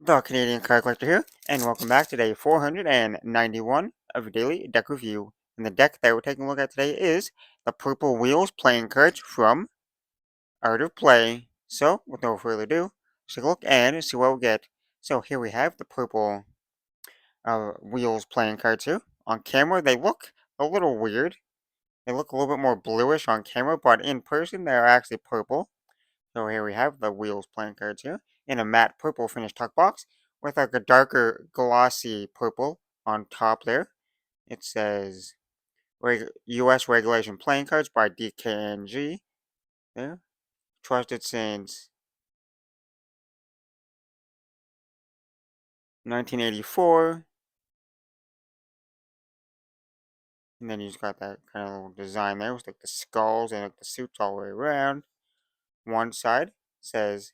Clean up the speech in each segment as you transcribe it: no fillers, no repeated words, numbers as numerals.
The Canadian Card Collector here, and welcome back to day 491 of Daily Deck Review. And the deck that we're taking a look at today is the Purple Wheels playing cards from Art of Play. So, with no further ado, let's take a look and see what we get. So here we have the Purple Wheels playing cards here. On camera, they look a little weird. They look a little bit more bluish on camera, but in person, they're actually purple. So here we have the Wheels playing cards here in a matte purple finished tuck box with like a darker glossy purple on top there. It says U.S. Regulation Playing Cards by DKNG there. Trusted since 1984. And then you just got that kind of little design there with like the skulls and like the suits all the way around. One side says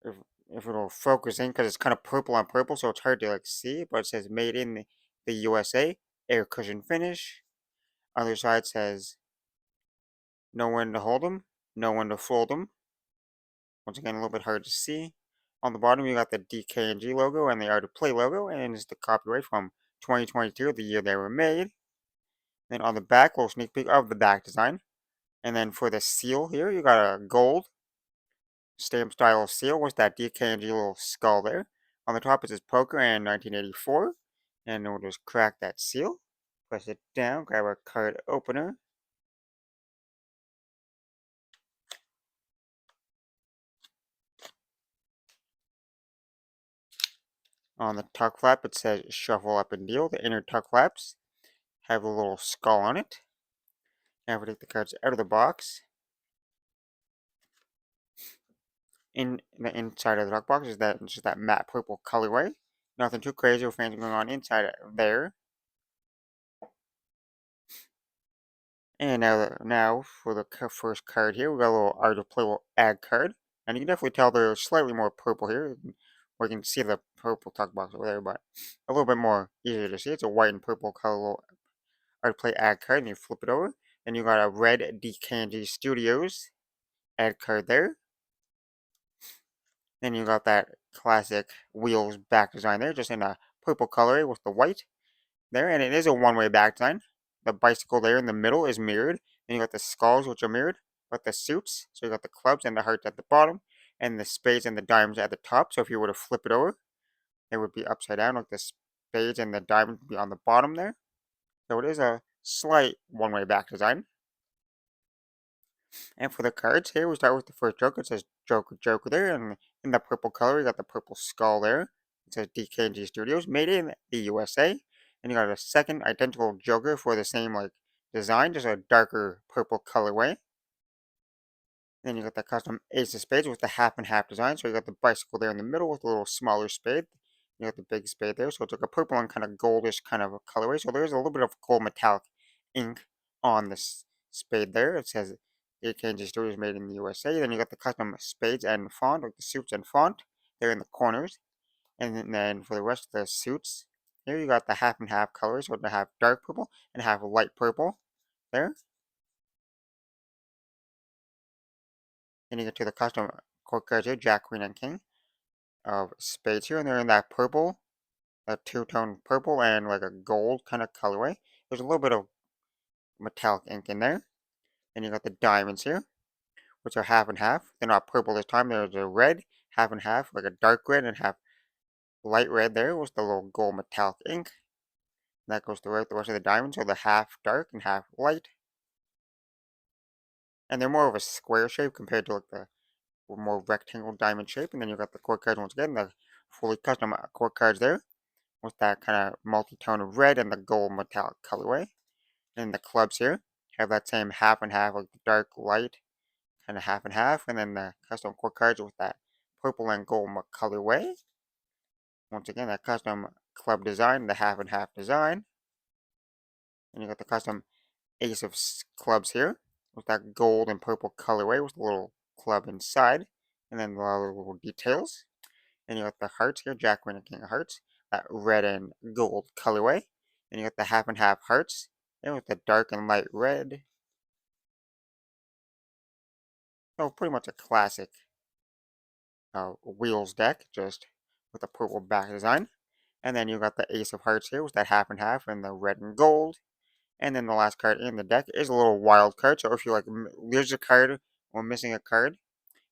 if, if it'll focus in because it's kind of purple on purple, so it's hard to like see, but it says made in the USA, air cushion finish. Other side says no one to hold them, no one to fold them. Once again, a little bit hard to see. On the bottom, you got the DKNG logo and the Art of Play logo, and it's the copyright from 2022, the year they were made. Then on the back, little sneak peek of the back design. And then for the seal here, you got a gold stamp style seal with that DKNG little skull there. On the top it says Poker and 1984. And we'll just crack that seal. Press it down, grab our card opener. On the tuck flap it says Shuffle Up and Deal. The inner tuck flaps have a little skull on it. Now we take the cards out of the box. In the inside of the tuck box is just that matte purple colorway. Nothing too crazy or fancy going on inside there. And now for the first card here, we got a little Art of Play ad card. And you can definitely tell they're slightly more purple here. Or you can see the purple tuck box over there, but a little bit more easier to see. It's a white and purple color Art of Play ad card, and you flip it over. And you got a red DKNG Studios ad card there. Then you got that classic wheels back design there, just in a purple color with the white there. And it is a one-way back design. The bicycle there in the middle is mirrored. And you got the skulls, which are mirrored, with the suits. So you got the clubs and the hearts at the bottom, and the spades and the diamonds at the top. So if you were to flip it over, it would be upside down, like the spades and the diamonds would be on the bottom there. So it is a slight one-way back design. And for the cards here, we start with the first Joker. It says Joker, Joker there, and in the purple color, you got the purple skull there. It says DKNG Studios, made in the USA. And you got a second identical Joker for the same like design, just a darker purple colorway. Then you got the custom Ace of Spades with the half and half design. So you got the bicycle there in the middle with a little smaller spade. You got the big spade there. So it's like a purple and kind of goldish kind of a colorway. So there's a little bit of gold metallic ink on this spade there. It says DKNG Studios made in the USA. Then you got the custom spades and font, like the suits and font there in the corners. And then for the rest of the suits, here you got the half and half colors. So the half dark purple and half light purple there. Then you get to the custom court cards here, Jack, Queen, and King of spades here, and they're in that purple, that two-tone purple and like a gold kind of colorway. There's a little bit of metallic ink in there. Then you got the diamonds here, which are half and half. They're not purple this time. There's a red, half and half, like a dark red and half light red there with the little gold metallic ink. And that goes throughout the rest of the diamonds, so the half dark and half light. And they're more of a square shape compared to like the more rectangle diamond shape. And then you got the court cards once again, the fully custom court cards there with that kind of multi-tone of red and the gold metallic colorway. And the clubs here have that same half and half, like the dark light, kind of half and half. And then the custom court cards with that purple and gold colorway. Once again, that custom club design, the half and half design. And you got the custom ace of clubs here with that gold and purple colorway with the little club inside. And then the other little details. And you got the hearts here, Jack, Queen, and King of Hearts, that red and gold colorway. And you got the half and half hearts, and with the dark and light red. So pretty much a classic wheels deck, just with a purple back design. And then you got the Ace of Hearts here with that half and half and the red and gold. And then the last card in the deck is a little wild card. So if you like lose a card or missing a card,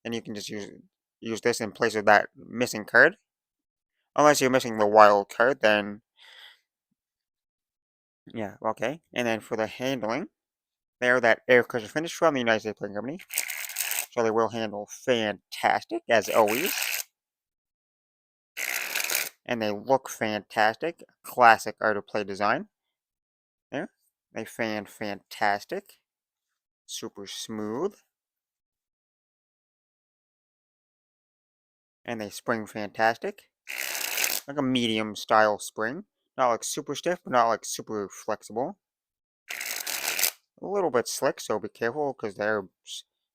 then you can just use this in place of that missing card. Unless you're missing the wild card, then yeah, okay. And then for the handling, they're that air cushion finish from the United States Playing Company. So they will handle fantastic as always. And they look fantastic. Classic art of play design. There. They fan fantastic. Super smooth. And they spring fantastic. Like a medium style spring. Not like super stiff, but not like super flexible. A little bit slick, so be careful because they're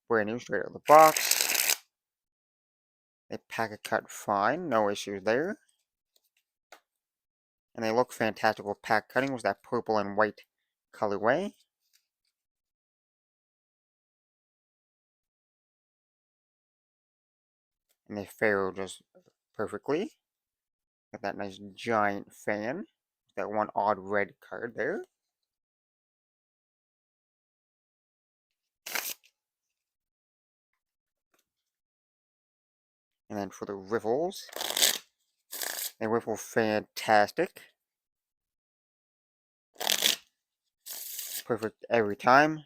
brand new straight out of the box. They pack a cut fine, no issues there. And they look fantastic with pack cutting with that purple and white colorway. And they fare just perfectly. Got that nice giant fan. That one odd red card there. And then for the riffles, they riffle fantastic. Perfect every time.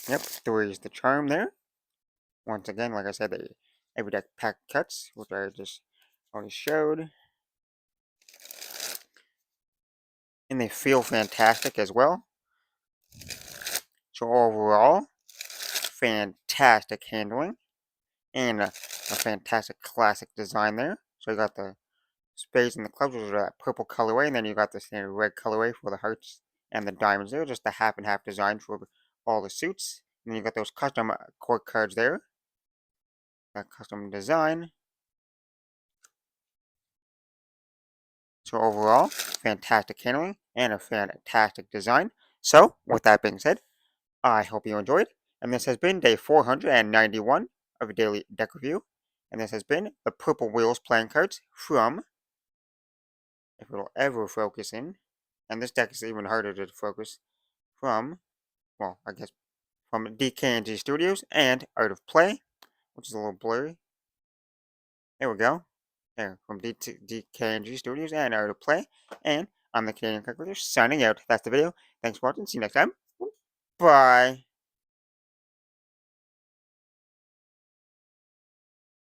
Yep, 3 is the charm there. Once again, like I said, every deck pack cuts, which I just already showed. And they feel fantastic as well. So overall, fantastic handling. And a fantastic classic design there. So you got the spades and the clubs, which are that purple colorway, and then you got the standard red colorway for the hearts and the diamonds there. Just the half and half design for all the suits. And then you got those custom court cards there. That custom design. So overall, fantastic handling and a fantastic design. So with that being said, I hope you enjoyed. And this has been day 491 of a daily deck review. And this has been the Purple Wheels playing cards from, if it'll ever focus in, and this deck is even harder to focus, from, well, I guess, from DKNG Studios and Art of Play, which is a little blurry. There we go. There, from DKNG Studios and Art of Play. And I'm the Canadian Calculator signing out. That's the video. Thanks for watching. See you next time. Bye.